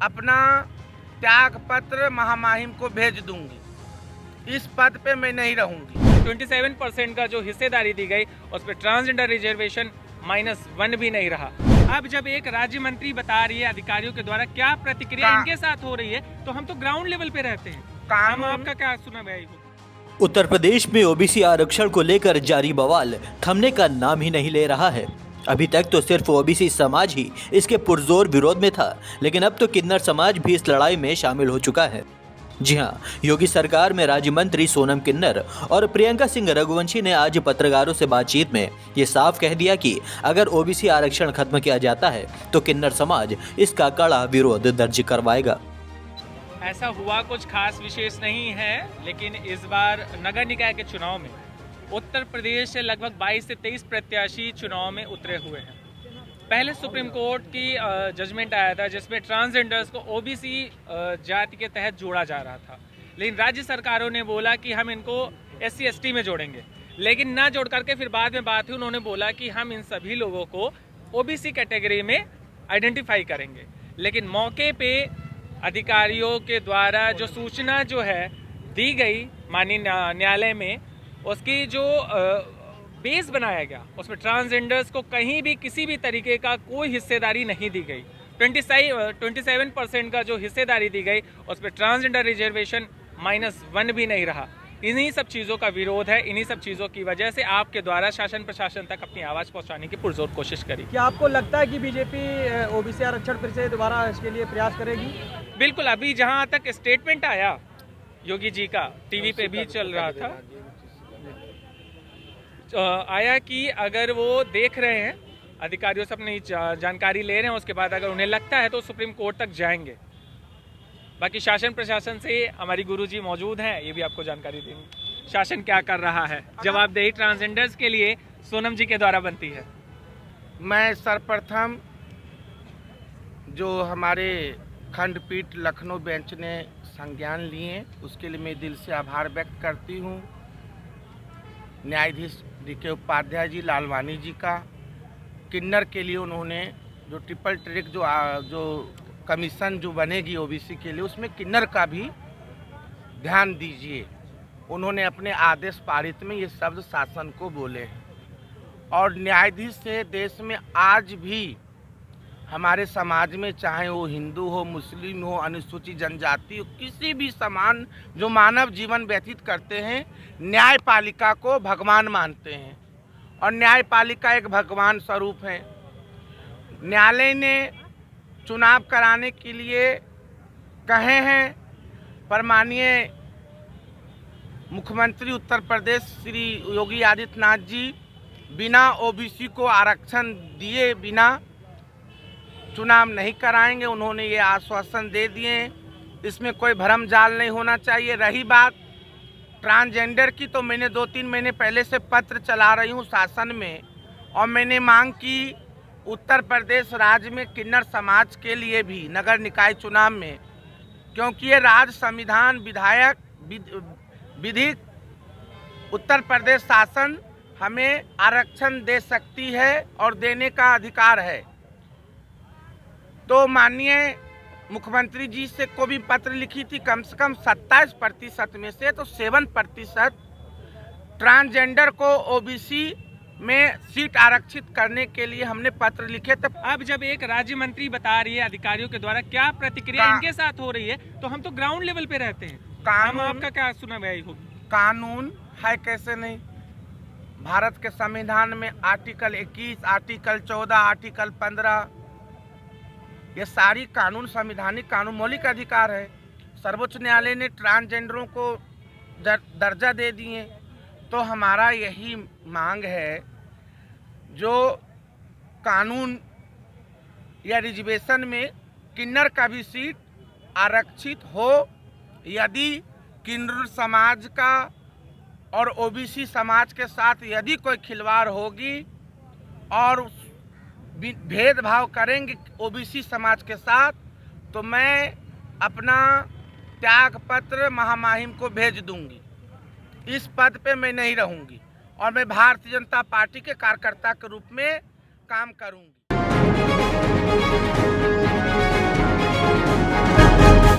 अपना त्याग पत्र महामहिम को भेज दूंगी। इस पद पे मैं नहीं रहूंगी। 27% का जो हिस्सेदारी दी गई उस पर ट्रांसजेंडर रिजर्वेशन -1 भी नहीं रहा। अब जब एक राज्य मंत्री बता रही है अधिकारियों के द्वारा, क्या प्रतिक्रिया इनके साथ हो रही है? तो हम तो ग्राउंड लेवल पे रहते हैं, हम आपका क्या सुना भाई? उत्तर प्रदेश में ओबीसी आरक्षण को लेकर जारी बवाल थमने का नाम ही नहीं ले रहा है। अभी तक तो सिर्फ ओबीसी समाज ही इसके पुरजोर विरोध में था, लेकिन अब तो किन्नर समाज भी इस लड़ाई में शामिल हो चुका है। जी हां, योगी सरकार में राज्य मंत्री सोनम किन्नर और प्रियंका सिंह रघुवंशी ने आज पत्रकारों से बातचीत में ये साफ कह दिया कि अगर ओबीसी आरक्षण खत्म किया जाता है तो किन्नर समाज इसका कड़ा विरोध दर्ज करवाएगा। ऐसा हुआ कुछ खास विशेष नहीं है, लेकिन इस बार नगर निकाय के चुनाव में उत्तर प्रदेश से लगभग 22 से 23 प्रत्याशी चुनाव में उतरे हुए हैं। पहले सुप्रीम कोर्ट की जजमेंट आया था जिसमें ट्रांसजेंडर्स को ओबीसी जाति के तहत जोड़ा जा रहा था, लेकिन राज्य सरकारों ने बोला कि हम इनको SC ST में जोड़ेंगे, लेकिन ना जोड़ करके फिर बाद में बात हुई, उन्होंने बोला कि हम इन सभी लोगों को ओबीसी कैटेगरी में आइडेंटिफाई करेंगे। लेकिन मौके पे अधिकारियों के द्वारा जो सूचना जो है दी गई माननीय न्यायालय में, उसकी जो बेस बनाया गया उसमें ट्रांसजेंडर्स को कहीं भी किसी भी तरीके का कोई हिस्सेदारी नहीं दी गई। 27% का जो हिस्सेदारी दी गई उस पर ट्रांसजेंडर रिजर्वेशन -1 भी नहीं रहा। इन्हीं सब चीज़ों का विरोध है। इन्हीं सब चीज़ों की वजह से आपके द्वारा शासन प्रशासन तक अपनी आवाज़ पहुंचाने की पुरजोर कोशिश करी। क्या आपको लगता है कि बीजेपी ओबीसी आरक्षण फिर से दोबारा इसके लिए प्रयास करेगी? बिल्कुल। अभी जहां तक स्टेटमेंट आया योगी जी का, टीवी पे भी चल रहा था, आया कि अगर वो देख रहे हैं, अधिकारियों से अपनी जानकारी ले रहे हैं, उसके बाद अगर उन्हें लगता है तो सुप्रीम कोर्ट तक जाएंगे। बाकी शासन प्रशासन से हमारी गुरुजी मौजूद हैं, ये भी आपको जानकारी देंगे शासन क्या कर रहा है। जवाबदेही ट्रांसजेंडर्स के लिए सोनम जी के द्वारा बनती है। मैं सर्वप्रथम जो हमारे खंडपीठ लखनऊ बेंच ने संज्ञान लिए उसके लिए मैं दिल से आभार व्यक्त करती हूँ। न्यायाधीश DK उपाध्याय जी, लालवानी जी का, किन्नर के लिए उन्होंने जो ट्रिपल ट्रैक जो कमीशन जो बनेगी ओबीसी के लिए, उसमें किन्नर का भी ध्यान दीजिए। उन्होंने अपने आदेश पारित में ये शब्द शासन को बोले हैं। और न्यायाधीश से देश में आज भी हमारे समाज में, चाहे वो हिंदू हो, मुस्लिम हो, अनुसूचित जनजाति हो, किसी भी समान जो मानव जीवन व्यतीत करते हैं, न्यायपालिका को भगवान मानते हैं और न्यायपालिका एक भगवान स्वरूप है। न्यायालय ने चुनाव कराने के लिए कहे हैं, पर माननीय मुख्यमंत्री उत्तर प्रदेश श्री योगी आदित्यनाथ जी बिना ओबीसी को आरक्षण दिए बिना चुनाव नहीं कराएंगे। उन्होंने ये आश्वासन दे दिए, इसमें कोई भ्रम जाल नहीं होना चाहिए। रही बात ट्रांसजेंडर की, तो मैंने 2-3 महीने पहले से पत्र चला रही हूँ शासन में, और मैंने मांग की उत्तर प्रदेश राज्य में किन्नर समाज के लिए भी नगर निकाय चुनाव में, क्योंकि ये राज्य संविधान विधायक विधिक उत्तर प्रदेश शासन हमें आरक्षण दे सकती है और देने का अधिकार है। तो माननीय मुख्यमंत्री जी से को भी पत्र लिखी थी, कम से कम 27% में से तो 7% ट्रांसजेंडर को ओबीसी में सीट आरक्षित करने के लिए हमने पत्र लिखे थे। अब जब एक राज्य मंत्री बता रही है अधिकारियों के द्वारा, क्या प्रतिक्रिया इनके साथ हो रही है? तो हम तो ग्राउंड लेवल पे रहते हैं, हम आपका क्या सुना भाई? कानून है कैसे नहीं? भारत के संविधान में आर्टिकल 21, आर्टिकल 14, आर्टिकल 15, ये सारी कानून संविधानिक कानून मौलिक अधिकार है। सर्वोच्च न्यायालय ने ट्रांसजेंडरों को दर्जा दे दिए। तो हमारा यही मांग है, जो कानून या रिजर्वेशन में किन्नर का भी सीट आरक्षित हो। यदि किन्नर समाज का और ओबीसी समाज के साथ यदि कोई खिलवाड़ होगी और भेदभाव करेंगे ओबीसी समाज के साथ, तो मैं अपना त्याग पत्र महामहिम को भेज दूंगी। इस पद पे मैं नहीं रहूंगी और मैं भारतीय जनता पार्टी के कार्यकर्ता के रूप में काम करूंगी।